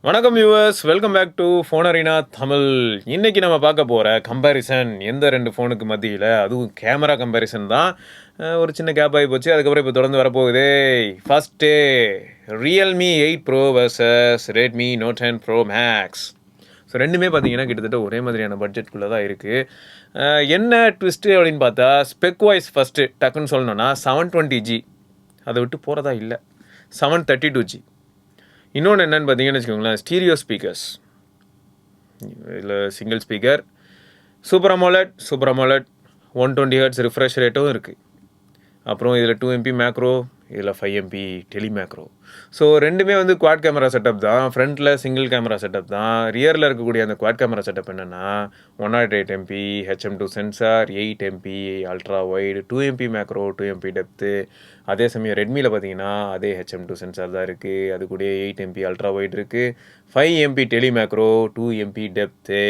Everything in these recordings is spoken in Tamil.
வணக்கம் viewers, welcome back to Phone Arena Tamil. இன்னைக்கு நம்ம பார்க்க போகிற கம்பேரிசன் எந்த ரெண்டு ஃபோனுக்கு மத்தியில், அதுவும் கேமரா கம்பேரிசன் தான். ஒரு சின்ன கேப் ஆகி போச்சு, அதுக்கப்புறம் இப்போ தொடர்ந்து வரப்போகுது. First Realme 8 Pro versus Redmi Note 10 Pro Max. So ரெண்டுமே பார்த்தீங்கன்னா கிட்டத்தட்ட ஒரே மாதிரியான பட்ஜெட்குள்ளே தான் இருக்குது. என்ன ட்விஸ்ட்டு அப்படின்னு பார்த்தா, ஸ்பெக் வாய்ஸ் ஃபஸ்ட்டு டக்குன்னு சொல்லணும்னா 720G அதை விட்டு போகிறதா இல்லை, 732G. இன்னொன்று என்னென்னு பார்த்தீங்கன்னு வச்சுக்கோங்களேன், ஸ்டீரியோ ஸ்பீக்கர்ஸ். இதில் single speaker, super AMOLED 120 hertz refresh ரேட்டும் இருக்குது. அப்புறம் இதில் 2MP மேக்ரோ, இதில் 5MP டெலி மேக்ரோ. ஸோ ரெண்டுமே வந்து குவாட் கேமரா செட்டப் தான். ஃப்ரண்ட்டில் சிங்கிள் கேமரா செட்டப் தான். ரியரில் இருக்கக்கூடிய அந்த குவாட் கேமரா செட்டப் என்னென்னா 108MP HM2 sensor, 8MP ultra wide, 2MP macro, 2MP depth. அதே சமயம் ரெட்மியில் பார்த்தீங்கன்னா அதே HM2 சென்சார் தான் இருக்குது. அது கூட 8MP அல்ட்ரா வைடு இருக்குது, 5MP டெலி மேக்ரோ, 2MP டெப்த்து.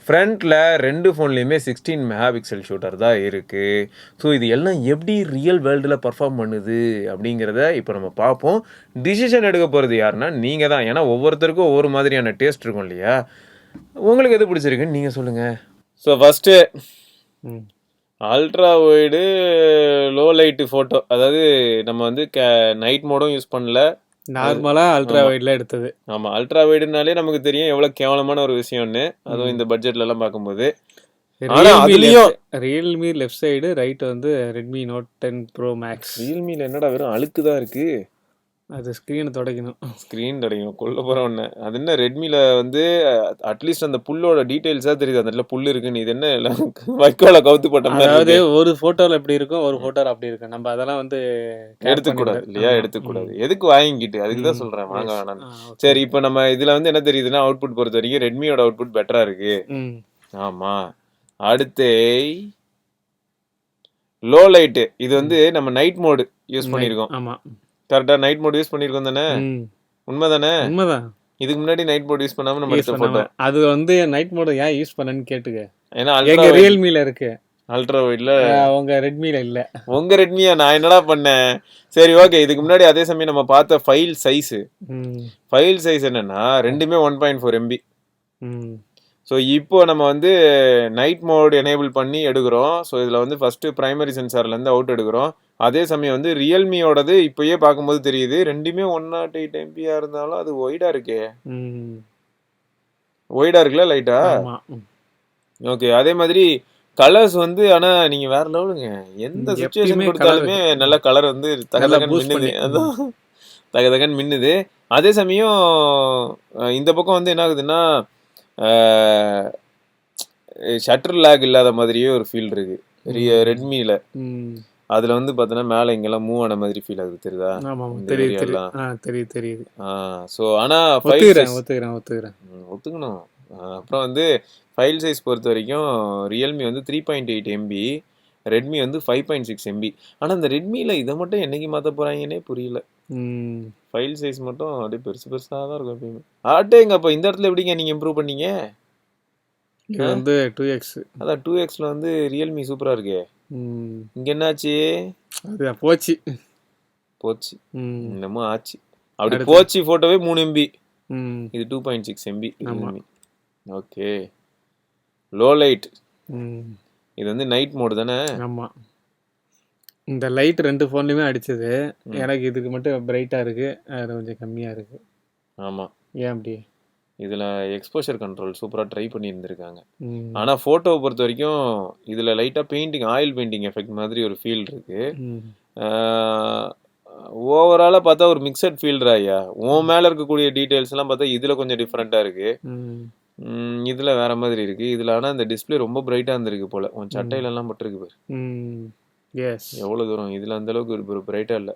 ஃப்ரண்ட்டில் ரெண்டு ஃபோன்லேயுமே 16 மெகா பிக்சல் ஷூட்டர் தான் இருக்குது. ஸோ இது எல்லாம் எப்படி ரியல் வேர்ல்டில் பர்ஃபார்ம் பண்ணுது அப்படிங்கிறத இப்போ நம்ம பார்ப்போம். டிசிஷன் எடுக்க போகிறது யாருன்னா நீங்கள் தான். ஏன்னா ஒவ்வொருத்தருக்கும் ஒவ்வொரு மாதிரியான டேஸ்ட் இருக்கும் இல்லையா? உங்களுக்கு எது பிடிச்சிருக்குன்னு நீங்கள் சொல்லுங்கள். So first ultra wide low light photo, அதாவது நம்ம வந்து நைட் மோடும் யூஸ் பண்ணல, நார்மலாக அல்ட்ரா வைடில் எடுத்தது. ஆமாம், அல்ட்ரா வைடுனாலே நமக்கு தெரியும் எவ்வளோ கேவலமான ஒரு விஷயம்னு, அதுவும் இந்த பட்ஜெட்லலாம் பார்க்கும்போது. ரியல்மி லெஃப்ட் சைடு, ரைட் வந்து ரெட்மி நோட் 10 ப்ரோ மேக்ஸ். ரியல்மியில் என்னடா வெறும் அழுக்கு தான் இருக்குது. அது ஸ்க்ரீனை துடைக்கணும், கொல்ல போகிற ஒன்று. அது என்ன ரெட்மியில் வந்து அட்லீஸ்ட் அந்த புல்லோட டீட்டெயில்ஸாக தெரியுது, அந்த இடத்துல புல் இருக்குன்னு. இது என்ன வைக்கோல கவுத்து போட்ட மாதிரி. அதாவது ஒரு ஃபோட்டோவில் எப்படி இருக்கும், ஒரு ஃபோட்டோவில் அப்படி இருக்கும். நம்ம அதெல்லாம் வந்து எடுத்துக்கூடாது இல்லையா? எடுத்துக்கூடாது. எதுக்கு வாங்கிக்கிட்டு, அதுக்கு தான் சொல்கிறேன் வாங்க வேணாம். சரி, இப்போ நம்ம இதில் வந்து என்ன தெரியுதுன்னா, அவுட்புட் பொறுத்த வரைக்கும் ரெட்மியோட அவுட்புட் பெட்டராக இருக்கு. ஆமாம். அடுத்து லோ லைட்டு, இது வந்து நம்ம நைட் மோடு யூஸ் பண்ணியிருக்கோம். ஆமாம், கரெக்டாக நைட் மோட் யூஸ் பண்ணியிருக்கோம் தானே? உண்மை தானே? உண்மைதான். இதுக்கு முன்னாடி நைட் மோட் யூஸ் பண்ணாமல் நம்ம எடுத்த ஃபோட்டோ. அது வந்து நைட் மோட் ஏன் யூஸ் பண்ணேன்னு கேட்டுக்க. ஏன்னா எங்கள் ரியல்மியில் இருக்கு, அல்ட்ரா வைட்ல. உங்கள் ரெட்மியில் இல்லை. உங்கள் ரெட்மியா? நான் என்னடா பண்ணேன்? சரி, ஓகே. இதுக்கு முன்னாடி அதே சமயம் நம்ம பார்த்த ஃபைல் சைஸ் என்னன்னா ரெண்டுமே 1.4 MB. ஸோ இப்போ நம்ம வந்து நைட் மோட் எனேபிள் பண்ணி எடுக்கிறோம். ஸோ இதில் வந்து ஃபஸ்ட்டு ப்ரைமரி சென்சார்லேருந்து அவுட் எடுக்கிறோம். அதே சமயம் வந்து ரியல்மியோடது இப்போயே பார்க்கும்போது தெரியுது, ரெண்டுமே 108 MBயாக இருந்தாலும் அது ஒய்டாக இருக்கே. ஒய்டாக இருக்குல்ல லைட்டா? ஓகே. அதே மாதிரி கலர்ஸ் வந்து, ஆனால் நீங்கள் வேறு லெவலுங்க. எந்த சுச்சுவேஷன் கொடுத்தாலுமே நல்ல கலர் வந்து தகதகன் மின்னுது. அதான் தகதகன் மின்னுது. அதே சமயம் இந்த பக்கம் வந்து என்ன ஆகுதுன்னா, ஷட்டர் லேக் இல்லாத மாதிரியே ஒரு ஃபீல் இருக்கு ரெட்மியில். அதில் வந்து பார்த்தோன்னா மேலே இங்கெல்லாம் மூவ் ஆன மாதிரி ஃபீல் ஆகுது, தெரியுதா? தெரியுது. ஸோ ஆனால் ஒத்துக்கணும். அப்புறம் வந்து ஃபைல் சைஸ் பொறுத்த வரைக்கும் ரியல்மி வந்து 3.8 MB, ரெட்மி வந்து 5.6 MB. ஆனால் இந்த ரெட்மியில் இதை மட்டும் என்னைக்கு மாற்ற போகிறாங்கன்னே புரியல. ஃபைல் சைஸ் மட்டும் அப்படியே பெருசாக தான் இருக்கும் எப்பயுமே. ஆட்டேங்க. அப்போ இந்த இடத்துல எப்படிங்க நீங்கள் இம்ப்ரூவ் பண்ணீங்க? இது வந்து 2x. அதான் 2xல வந்து ரியல்மி சூப்பராக இருக்கே. இங்கே என்னாச்சு? அது போச்சு. இன்னமும் ஆச்சு. அப்படி போச்சு. ஃபோட்டோவே 3 MB, இது 2.6 MB. ஓகே. லோ லைட், இது வந்து நைட் மோடு தானே? ஆமாம். இந்த லைட் ரெண்டு ஃபோன்லையுமே அடிச்சது. எனக்கு இதுக்கு மட்டும் பிரைட்டாக இருக்குது, அது கொஞ்சம் கம்மியாக இருக்குது. ஆமாம். ஏன் அப்படி? இதில் எக்ஸ்போஷர் கண்ட்ரோல் சூப்பராக ட்ரை பண்ணியிருந்திருக்காங்க. ஆனால் ஃபோட்டோவை பொறுத்த வரைக்கும் இதில் லைட்டாக பெயிண்டிங், ஆயில் பெயிண்டிங் எஃபெக்ட் மாதிரி ஒரு ஃபீல் இருக்குது. ஓவராலாக பார்த்தா ஒரு மிக்சட் ஃபீல்டர் ஐயா. உன் மேலே இருக்கக்கூடிய டீட்டெயில்ஸ்லாம் பார்த்தா இதில் கொஞ்சம் டிஃப்ரெண்ட்டாக இருக்குது, இதில் வேறு மாதிரி இருக்குது. இதில் ஆனால் இந்த டிஸ்பிளே ரொம்ப பிரைட்டாக இருந்திருக்கு போல். உன் சட்டையிலலாம் பட்டிருக்கு பாரு. எவ்வளோ தூரம். இதில் அந்தளவுக்கு ஒரு பிரைட்டாக இல்லை.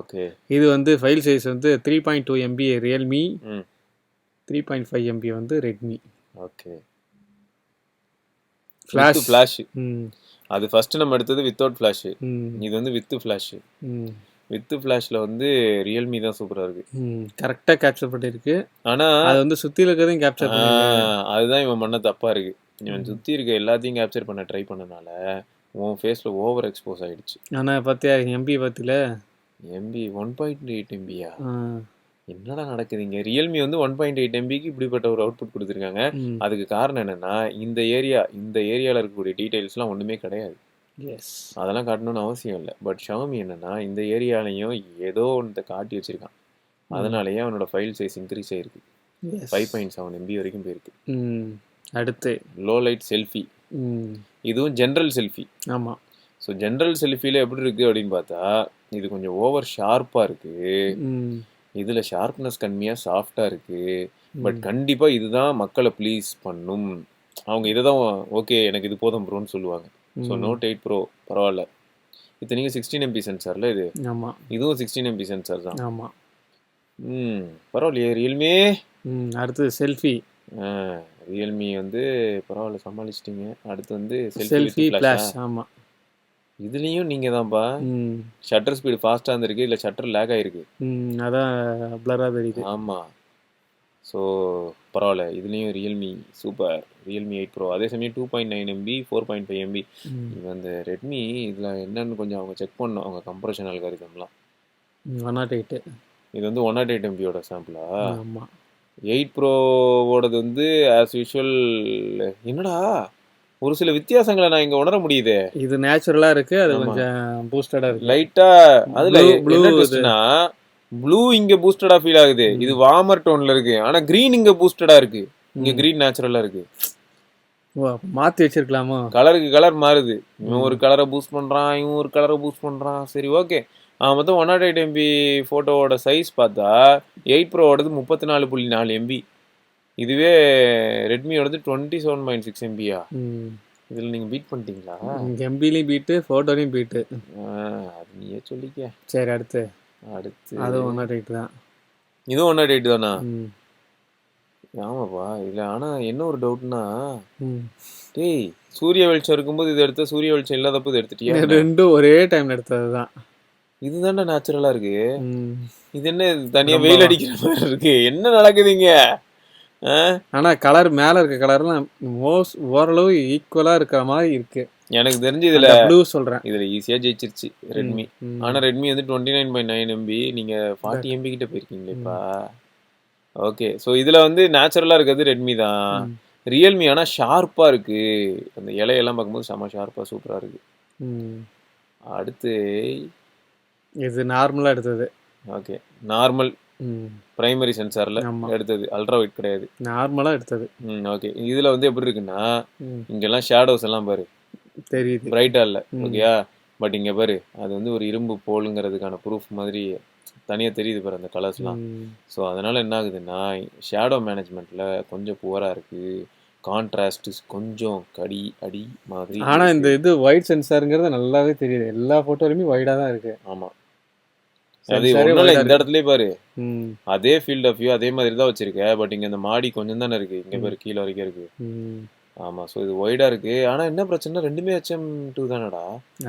ஓகே. இது வந்து ஃபைல் சைஸ் வந்து 3.2 MB ரியல்மி, 3.5 MB வந்து ரெட்மி. ஓகே. ஃப்ளாஷ் அது ஃபஸ்ட்டு நம்ம எடுத்தது வித்தவுட் ஃப்ளாஷு, இது வந்து வித்து ஃப்ளாஷு. வித்து ஃப்ளாஷில் வந்து ரியல்மி தான் சூப்பராக இருக்குது. கரெக்டாக கேப்சர் பண்ணியிருக்கு. ஆனால் அது வந்து சுற்றி இருக்கிறதையும் கேப்சர் அதுதான் இவன் பண்ண தப்பாக இருக்குது. இவன் சுற்றி இருக்க எல்லாத்தையும் கேப்சர் பண்ண ட்ரை பண்ணனால உன் ஃபேஸில் ஓவர் எக்ஸ்போஸ் ஆகிடுச்சு. ஆனால் பார்த்தியா எம்பி பார்த்தில? எம்பி 1.8 MBயா? என்னடா நடக்குதுங்க? ரியல்மி வந்து 1.8 எம்பிக்கு இப்படிப்பட்ட ஒரு அவுட்புட் குடுத்துருக்காங்க. ம். அதுக்கு காரணம் என்னன்னா, இந்த ஏரியால இருக்கக்கூடிய டீட்டெயில்ஸ்லாம் ஒண்ணுமே கிடையாது. எஸ். அதெல்லாம் காட்டணும்னு அவசியம் இல்ல. பட் Xiaomi என்னன்னா, இந்த ஏரியாலயும் ஏதோ ஒண்ணத்த காட்டி வச்சிருக்கான். அதனாலேயே அவனோட ஃபைல் சைஸ் இன்க்ரீஸ் ஆயிருக்கு. எஸ். 5.7 MB வரைக்கும் போயிருக்கு. ம். அடுத்து. Low light selfie. ம். இதுவும் ஜெனரல் செல்ஃபி. ஆமா. ஸோ ஜெனரல் செல்ஃபில எப்படி இருக்கு அப்படின்னு பார்த்தா, இது கொஞ்சம் ஓவர் ஷார்ப்பா இருக்கு. ம். இதுல ஷார்ப்னஸ் கம்மியா சாஃப்ட்டா இருக்கு. பட் ம். கண்டிப்பா இதுதான் மக்கள ப்ளீஸ் பண்ணும். அவங்க இத தான் ஓகே எனக்கு இது போதும் ப்ரோன்னு சொல்லுவாங்க. ஸோ ம். Note 8 Pro பரவால்ல. இத்தனைக்கும் 16 MP சென்சார்ல இது. ஆமா. இதுவும் 16 MP சென்சார் தான். ஆமா. ம். பரவாயில்லையே ரியல்மி. ம். அடுத்தது செல்ஃபி. ஆ ரியல்மி வந்து பரவாயில்ல சமாளிச்சிட்டீங்க. அடுத்து வந்து செல்ஃபி செல்ஃபி வித் ஃபிளாஷா? ஃபிளாஷ். ஆமா. இதுலயும் நீங்க தான்ப்பா. ம். ஷட்டர் ஸ்பீடு ஃபாஸ்ட்டா இருந்திருக்கு. இல்ல ஷட்டர் லேக் ஆயிருக்கு. ம். அதான் பிளரா தெரியுது. ஆமா. ஸோ பரவாயில்ல. இதுலயும் ரியல்மி சூப்பர். Realme 8 Pro. அதே சமயம் 2.9 MB, 4.5 MB. ம். இது அந்த ரெட்மி இதுல என்னன்னு கொஞ்சம் அவங்க செக் பண்ணணும். அவங்க கம்ப்ரஷன் அல்காரிதம்லாம். 108. இது வந்து 108 MBயோட சாம்பிளா? ஆமா. 8 ப்ரோவோடது வந்து ஆஸ் யூஷுவல். என்னடா ஒரு சில வித்தியாசங்களை நான் இங்க உணர முடியுதே. இது நேச்சுரலா இருக்கு. அது ஆமா. கொஞ்சம் பூஸ்டடா இருக்கு. லைட்டா அதுல ப்ளூ என்ன இது. ட்விஸ்ட்னா ப்ளூ இங்க பூஸ்டடா ஃபீல் ஆகுது. இது வார்மர் டோன்ல இருக்கு. ஆனா கிரீன் இங்க பூஸ்டடா இருக்கு. இங்க கிரீன் நேச்சுரலா இருக்கு. ஓ, மாத்தி வச்சிருக்கலாமோ? கலருக்கு கலர் மாறுது. இவன் ஒரு கலரை பூஸ்ட் பண்றான், இவன் ஒரு கலரை பூஸ்ட் பண்றான். சரி ஓகே. மொத்தம் 108 MB போட்டோவோட சைஸ் பார்த்தா 8 ப்ரோவோடது 34.4 MB. இதுவே ரெட்மியோடது 27.6 MBயா? ம். இதில் நீங்கள் பீட் பண்ணிட்டீங்களா? எம்பிலையும் பீட்டு, ஃபோட்டோலையும் பீட்டு. அது நீயே சொல்லிக்க. சரி, அடுத்து. அடுத்து அதுவும் 108 தான். இதுவும் 108 தானா? ம். ஆமாப்பா. இல்லை ஆனால் என்ன ஒரு டவுட்னா, ம். டேய் சூரிய வெளிச்சம் இருக்கும்போது இது எடுத்த, சூரிய வெளிச்சம் இல்லாதப்போ இது எடுத்துட்டியா? ரெண்டும் ஒரே டைம்ல எடுத்தது தான். இதுதான்டா நேச்சுரலாக இருக்கு. ம். இது என்ன தனியாக வெயில் அடிக்கிற மாதிரி இருக்கு? என்ன நடக்குதுங்க? ஆனா கலர் மேல இருக்க கலர்லாம் ஓரளவு ஈக்குவலா இருக்கிற மாதிரி இருக்கு. எனக்கு தெரிஞ்சு இதுல ப்ளூ சொல்றேன். இதுல ஈஸியா ஜெயிச்சிருச்சு ரெட்மி. ஆனா ரெட்மி வந்து 29.9 MB, நீங்க 40 MB கிட்ட போயிருக்கீங்களேப்பா. ஓகே. ஸோ இதுல வந்து நேச்சுரலா இருக்கிறது ரெட்மி தான். ரியல்மி ஆனா ஷார்ப்பா இருக்கு. அந்த இலையெல்லாம் பார்க்கும்போது செம ஷார்ப்பா சூப்பரா இருக்கு. அடுத்து இது நார்மலா எடுத்தது. ஓகே நார்மல் பிரைமரி சென்சார்ல எடுத்தது, அல்ட்ரா வைட் கிடையாது. நார்மலா எடுத்தது. ஓகே. இதுல வந்து எப்படி இருக்குன்னா, இங்கெல்லாம் ஷேடோஸ் எல்லாம் பாரு தெரியுது, பிரைட்டா இல்ல. ஓகேயா? பட் இங்க பாரு அது வந்து ஒரு இரும்பு போலுங்கிறதுக்கான ப்ரூஃப் மாதிரி தனியா தெரியுது பாரு அந்த கலர்ஸ்லாம். ஸோ அதனால என்ன ஆகுதுன்னா ஷேடோ மேனேஜ்மெண்ட்ல கொஞ்சம் புவரா இருக்கு. கான்ட்ராஸ்ட் கொஞ்சம் அடி மாதிரி. ஆனா இந்த இது வைட் சென்சாருங்கிறது நல்லாவே தெரியுது. எல்லா போட்டோலயுமே வைடா தான் இருக்கு. ஆமா. அது ஒண்ணும் இல்ல, இந்த இடத்துலயே பாரு அதே ஃபீல்ட் ஆஃப் வியூ அதே மாதிரி தான் வச்சிருக்க. பட் இங்க இந்த மாடி கொஞ்சம் தானே இருக்கு. இங்க பாரு கீழே வரைக்கும் இருக்கு. ஆமா. ஸோ இது ஒய்டா இருக்கு. ஆனா என்ன பிரச்சனை, ரெண்டுமே HM2 தானடா.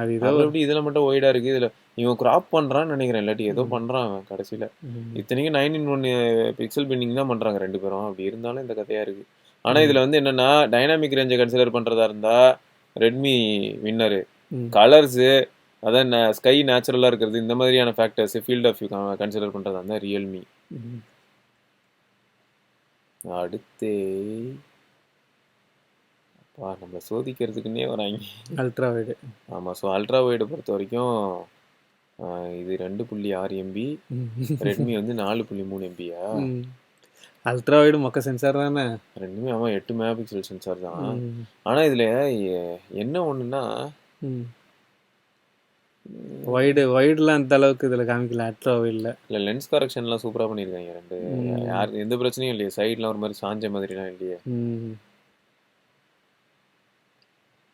அது எப்படி இதுல மட்டும் ஒய்டா இருக்கு? இதுல இவன் கிராப் பண்றான்னு நினைக்கிறேன். இல்லாட்டி ஏதோ பண்றான் அவன் கடைசியில. இத்தனைக்கும் 9:1 பிக்சல் பின்னிங் தான் பண்றாங்க ரெண்டு பேரும். அப்படி இருந்தாலும் இந்த கதையா இருக்கு. ஆனா இதுல வந்து என்னன்னா டைனாமிக் ரேஞ்சை கன்சிடர் பண்றதா இருந்தா ரெட்மி வின்னரு. கலர்ஸ், அதான் ஸ்கை நேச்சுரலா இருக்கிறது, இந்த மாதிரியான factors field of view consider பண்றதா இருந்தா ரியல்மி. அடுத்து நம்ம சோதிக்கிறதுக்குன்னே வராங்க அல்ட்ரா வைடு. ஆமா. ஸோ அல்ட்ரா வைடை பொறுத்த வரைக்கும் இது 2.6 MB, ரெட்மி வந்து 4.3 MBயா? அல்ட்ரா வைடு மொக்க சென்சார் தானே ரெண்டுமே. ஆமா 8 மெகா பிக்சல் சென்சார் தான். ஆனா இதுல என்ன ஒண்ணுன்னா வைடுலாம் அந்த அளவுக்கு இதுல காமிக்கல. அல்ட்ரா வைடுல இல்ல லென்ஸ் கரெக்ஷன்லாம் சூப்பரா பண்ணிருக்காங்க ரெண்டு. யாருக்கு எந்த பிரச்சனையும் இல்லையே. சைட்லாம் ஒரு மாதிரி சாஞ்ச மாதிரிலாம் இல்லையே.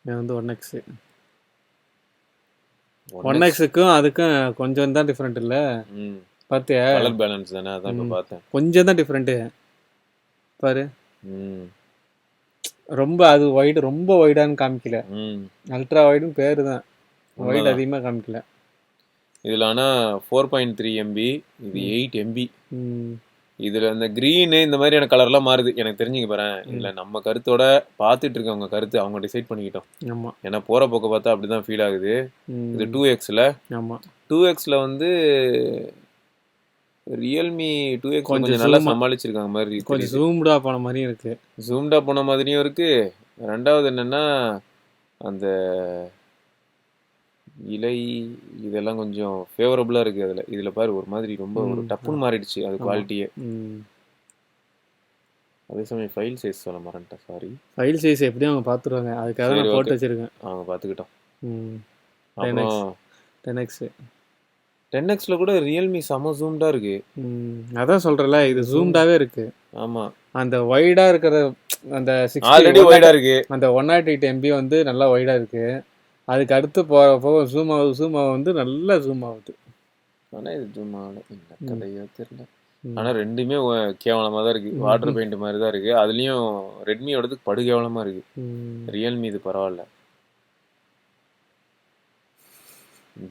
இது வந்து 1X. 1Xக்கும் அதுக்கும் கொஞ்சம் தான் டிஃபரெண்ட் இல்ல. பாத்தியா? கலர் பேலன்ஸ் தானே, அதான் இப்ப பார்த்தேன். கொஞ்சம் தான் டிஃபரெண்ட் பாரு. ரொம்ப அது வைடு, ரொம்ப வைடான்னு காமிக்கல. அல்ட்ரா வைடுன்னு பேரு தான், வைடு அதிகமா காமிக்கல. இதுல ஆனா 4.3 MB, இது 8 MB. இதுல இந்த கிரீனு இந்த மாதிரியான கலர்லாம் மாறுது. எனக்கு தெரிஞ்சுக்க பாறேன். இதுல நம்ம கருத்தோட பார்த்துட்டு இருக்கவங்க கருத்து அவங்க டிசைட் பண்ணிக்கிட்டோம். ஆமா. ஏன்னா போற போக்க பார்த்தா அப்படிதான் ஃபீல் ஆகுது. இது 2Xல. ஆமா. 2Xல வந்து ரியல்மி 2X கொஞ்சம் கொஞ்சம் நல்லா சமாளிச்சிருக்காங்க மாதிரி கொஞ்சம் ஜூம்டா போன மாதிரியும் இருக்கு. ஜூம்டா போன மாதிரியும் இருக்கு. ரெண்டாவது என்னன்னா அந்த இலை இதெல்லாம் கொஞ்சம் ஃபேவரபுளா இருக்கு அதுல. இதுல பாரு ஒரு மாதிரி ரொம்ப ஒரு டப்புன்னு மாறிடுச்சு அது குவாலிட்டியே. அதே சமயம் ஃபைல் சைஸ் சொல்ல மறந்துட்டேன், சாரி. ஃபைல் சைஸ் எப்படியும் அவங்க பார்த்துருவாங்க, அதுக்காக நான் போட்டு வச்சிருக்கேன். அவங்க பார்த்துக்கிட்டோம். அப்புறம் 10X 10Xல கூட ரியல்மி செம ஜூம்டா இருக்கு. அதான் சொல்றேன்ல, இது ஜூம்டாவே இருக்கு. ஆமா, அந்த வைடா இருக்கிற அந்த ஆல்ரெடி வைடா இருக்கு. அந்த 108 MB வந்து நல்லா வைடா இருக்கு. அதுக்கு அடுத்து போக ஜூம் ஆகுது வந்து நல்லா ஜூம் ஆகுது. ஆனா இது ஜூம் ஆகல, என்ன கதையோ தெரியல. ஆனா ரெண்டுமே கேவலமா தான் இருக்கு. வாட்டர் பெயிண்ட் மாதிரி தான் இருக்கு. அதுலயும் ரெட்மியோடது படு கேவலமா இருக்கு. ரியல்மி இது பரவாயில்ல.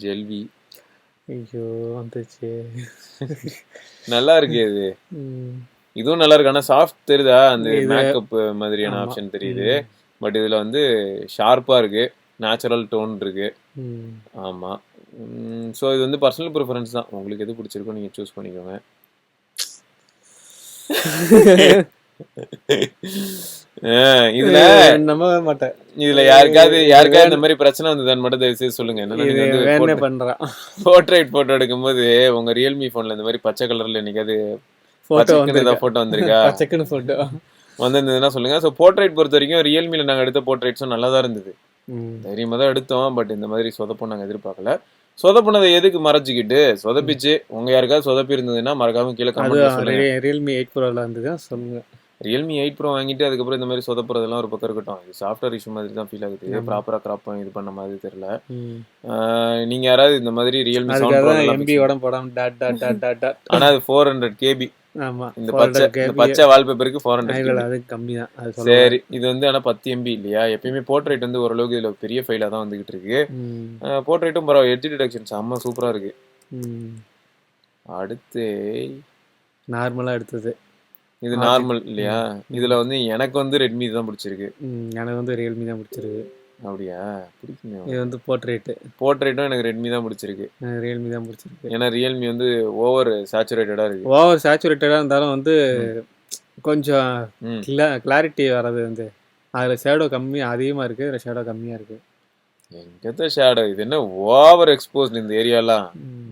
ஜெல்வி ஐயோ வந்துச்சு. நல்லா இருக்கு இது. இதுவும் நல்லா இருக்கு. ஆனா சாஃப்ட் தெரியுதா, அந்த மேக்கப் மாதிரியான ஆப்ஷன் தெரியுது. பட் இதுல வந்து ஷார்ப்பா இருக்கு, நேச்சுரல் டோன் இருக்கு. ஆமா. ஸோ இது வந்து பர்சனல் ப்ரிஃபரன்ஸ் தான். உங்களுக்கு எது பிடிச்சிருக்கோ நீங்க சூஸ் பண்ணிக்கோங்க. இதுல நம்ப மாட்டேன். இதுல யாருக்காவது இந்த மாதிரி பிரச்சனை வந்ததுன்னு மட்டும் தயவு செய்து சொல்லுங்க. என்னன்னா போர்ட்ரைட் போட்டோ எடுக்கும்போது உங்க ரியல்மி போன்ல இந்த மாதிரி பச்சை கலர்ல என்னைக்காவது போட்டோ வந்திருக்கா? போட்டோ வந்திருந்ததுன்னா சொல்லுங்க. ஸோ போர்ட்ரைட் பொறுத்த வரைக்கும் ரியல்மில நாங்கள் எடுத்த போர்ட்ரைட்ஸும் நல்லா தான் இருந்தது. தைரியமாக தான் எடுத்தோம். பட் இந்த மாதிரி சொதப்போம் நாங்கள் எதிர்பார்க்கல. சொதப்புனதை எதுக்கு மறைச்சிக்கிட்டு சொதப்பிச்சு உங்க யாருக்காவது சொதப்பி இருந்ததுன்னா மறக்காம கீழே கமெண்ட்ல சொல்லுங்க. ரியல்மி 8 Pro இருந்தது சொல்லுங்க. ரியல்மி 8 Pro வாங்கிட்டு அதுக்கப்புறம் இந்த மாதிரி சொதப்புறதெல்லாம் ஒரு பக்கம் இருக்கட்டும். இது சாஃப்ட்வேர் இஷ்யூ மாதிரி தான் ஃபீல் ஆகுது. ப்ராப்பரா கிராப் இது பண்ண மாதிரி தெரியல. நீங்க யாராவது இந்த மாதிரி ரியல்மி ஆனா அது 400 KB. ஆமா, இந்த பச்சை வால்பேப்பருக்கு 400 அது கம்மி தான். சரி, இது வந்து ஆனா 10 MB இல்லையா? எப்பயுமே போர்ட்ரைட் வந்து ஓரளவுக்கு இதுல பெரிய ஃபைலா தான் வந்துகிட்டு இருக்கு. போர்ட்ரைட்டும் பரவாயில்ல, எட்ஜ் டிடெக்ஷன் செம்ம சூப்பரா இருக்கு. அடுத்து நார்மலா எடுத்தது. இது நார்மல் இல்லையா? இதுல வந்து எனக்கு வந்து ரெட்மி தான் பிடிச்சிருக்கு. எனக்கு வந்து ரியல்மி தான் பிடிச்சிருக்கு. அப்படியா? பிடிக்குமே. இது வந்து போர்ட்ரைட்டும் எனக்கு ரெட்மி தான் பிடிச்சிருக்கு. ரியல்மி தான் பிடிச்சிருக்கு. ஏன்னா ரியல்மி வந்து ஓவர் சேச்சுரேட்டடா இருக்கு. ஓவர் சேச்சுரேட்டடா இருந்தாலும் வந்து கொஞ்சம் கிளாரிட்டி வர்றது வந்து அதுல ஷேடோ அதிகமா இருக்கு, இதுல ஷேடோ கம்மியா இருக்கு. எங்கத்த ஷேடோ? இது என்ன ஓவர் எக்ஸ்போஸ்ட் இந்த ஏரியாலாம்?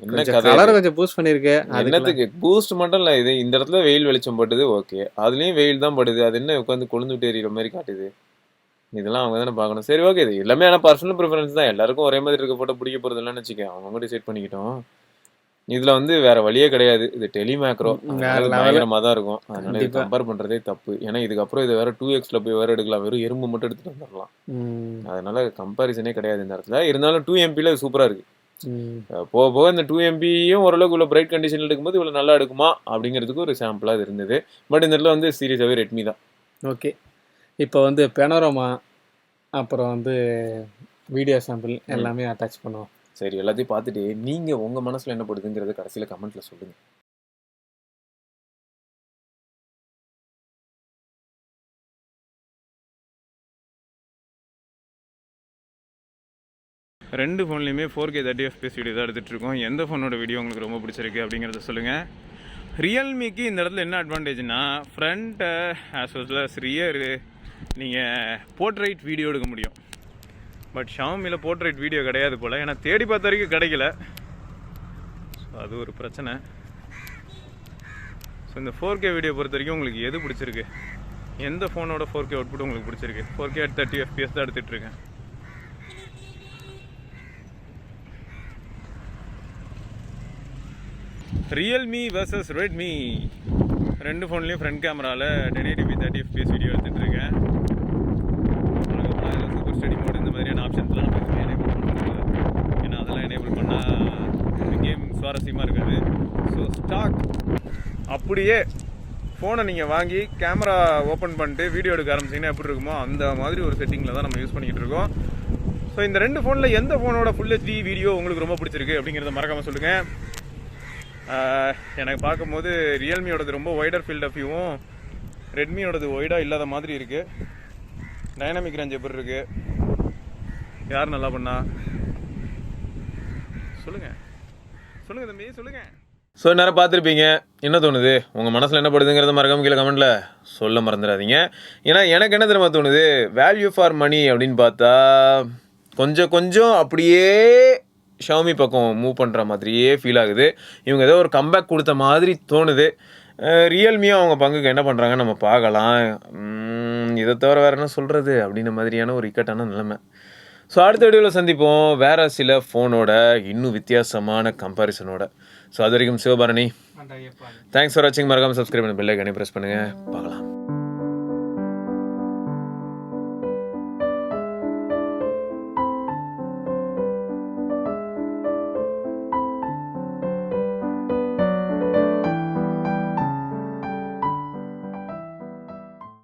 என்ன கலர் கொஞ்சம் பூஸ்ட் பண்ணிருக்கேன். என்னத்துக்கு பூஸ்ட் மட்டும் இல்ல, இது இந்த இடத்துல வெயில் வெளிச்சம் படுது, ஓகே. அதுலயும் வெயில் தான் படுது, அது என்ன உட்காந்து கொழுந்துட்டு எறிகிற மாதிரி காட்டுது? இதெல்லாம் அவங்க தானே பார்க்கணும். சரி, ஓகே. இது எல்லாமே ஆனால் பர்சனல் ப்ரிஃபரன்ஸ் தான். எல்லாருக்கும் ஒரே மாதிரி இருக்க போட்டோ பிடிக்க போறது இல்லைன்னு வச்சுக்க, அவங்க டிசைட் பண்ணிக்கிட்டோம். இதுல வந்து வேற வழியே கிடையாது. இது டெலிமேக்ரோ பயங்கரமா தான் இருக்கும். அதனால இது கம்பேர் பண்றதே தப்பு. ஏன்னா இதுக்கப்புறம் இது வேற 2Xல போய் வேற எடுக்கலாம், வெறும் எறும்பு மட்டும் எடுத்துட்டு வந்துடலாம். அதனால கம்பாரிசனே கிடையாது இந்த இடத்துல. இருந்தாலும் 2MPல சூப்பரா இருக்கு. போக போக இந்த 2MPயும் ஓரளவுக்கு உள்ள பிரைட் கண்டிஷன்ல எடுக்கும்போது இவ்வளவு நல்லா எடுக்குமா அப்படிங்கிறதுக்கு ஒரு சாம்பிளா இது இருந்தது. பட் இந்த இடத்துல வந்து சீரியஸாவே ரெட்மி தான். ஓகே, இப்போ வந்து பேனோரமா அப்புறம் வந்து வீடியோ சாம்பிள் எல்லாமே அட்டாச் பண்ணுவோம். சரி, எல்லாத்தையும் பார்த்துட்டு நீங்க உங்க மனசுல என்ன படுதுங்கிறத கடைசியில கமெண்ட்ல சொல்லுங்க. ரெண்டு ஃபோன்லையுமே 4K 30 FPS வீடியோ தான் எடுத்துகிட்டு இருக்கோம். எந்த ஃபோனோட வீடியோ உங்களுக்கு ரொம்ப பிடிச்சிருக்கு அப்படிங்கிறத சொல்லுங்கள். ரியல்மிக்கு இந்த இடத்துல என்ன அட்வான்டேஜ்னா, front as well as rear நீங்கள் போர்ட்ரைட் வீடியோ எடுக்க முடியும். பட் ஷாமியில் போர்ட்ரைட் வீடியோ கிடையாது போல். ஏன்னா தேடி பார்த்த வரைக்கும் கிடைக்கல. ஸோ அது ஒரு பிரச்சனை. ஸோ இந்த 4K வீடியோ பொறுத்த வரைக்கும் உங்களுக்கு எது பிடிச்சிருக்கு? எந்த ஃபோனோட 4K அவுட்புட் உங்களுக்கு பிடிச்சிருக்கு? 4K at 30 FPS தான் எடுத்துகிட்ருக்கேன். ரியல்மி vs ரெட்மி ரெண்டு ஃபோன்லேயும் ஃப்ரண்ட் கேமராவில் 1080p 30 FPS வீடியோ எடுத்துகிட்ருக்கேன். அதில் சூப்பர் ஸ்டடி மோட் இந்த மாதிரியான ஆப்ஷன்ஸ்லாம் நம்ம எதுவுமே எனேபிள் பண்ணுறதில்ல. ஏன்னா அதெல்லாம் எனேபிள் பண்ணால் கேம் சுவாரஸ்யமாக இருக்காது. ஸோ ஸ்டாக் அப்படியே ஃபோனை நீங்கள் வாங்கி கேமரா ஓப்பன் பண்ணிட்டு வீடியோ எடுக்க ஆரம்பிச்சிங்கன்னா எப்படி இருக்குமோ அந்த மாதிரி ஒரு செட்டிங்கில் தான் நம்ம யூஸ் பண்ணிக்கிட்டு இருக்கோம். ஸோ இந்த ரெண்டு ஃபோனில் எந்த ஃபோனோட ஃபுல் HD வீடியோ உங்களுக்கு ரொம்ப பிடிச்சிருக்கு அப்படிங்கிறத மறக்காமல் சொல்லுங்கள். எனக்கு பார்க்கும்போது ரியல்மியோடது ரொம்ப வைடர் ஃபீல்ட் ஆஃப் வியூவும் ரெட்மியோடது வைடாக இல்லாத மாதிரி இருக்குது. டைனாமிக் ரேஞ்ச் எப்படி இருக்குது? யார் நல்லா பண்ணா? சொல்லுங்கள் தம்பி, சொல்லுங்கள். ஸோ நேரம் பார்த்துருப்பீங்க. என்ன தோணுது, உங்கள் மனசில் என்ன படுதுங்கிறத மறக்காம கீழே கமெண்ட்டில் சொல்ல மறந்துடாதீங்க. ஏன்னா எனக்கு என்ன தெரியுமா தோணுது, வேல்யூ ஃபார் மணி அப்படின்னு பார்த்தா கொஞ்சம் கொஞ்சம் அப்படியே ஷாமி பக்கம் மூவ் பண்ணுற மாதிரியே ஃபீல் ஆகுது. இவங்க ஏதோ ஒரு கம்பேக் கொடுத்த மாதிரி தோணுது. ரியல்மியும் அவங்க பங்குக்கு என்ன பண்ணுறாங்கன்னு நம்ம பார்க்கலாம். இதை தவிர வேறு என்ன சொல்கிறது அப்படின்ற மாதிரியான ஒரு இக்கட்டான நிலைமை. ஸோ அடுத்த வீடியோவில் சந்திப்போம் வேறு சில ஃபோனோட இன்னும் வித்தியாசமான கம்பேரிசனோட. ஸோ அது வரைக்கும் சிவபாரணி, தேங்க்ஸ் ஃபார் வாட்சிங். மறக்காமல் சப்ஸ்கிரைப் பண்ணி பெல் ஐக்கானே ப்ரெஸ் பண்ணுங்கள். பார்க்கலாம்.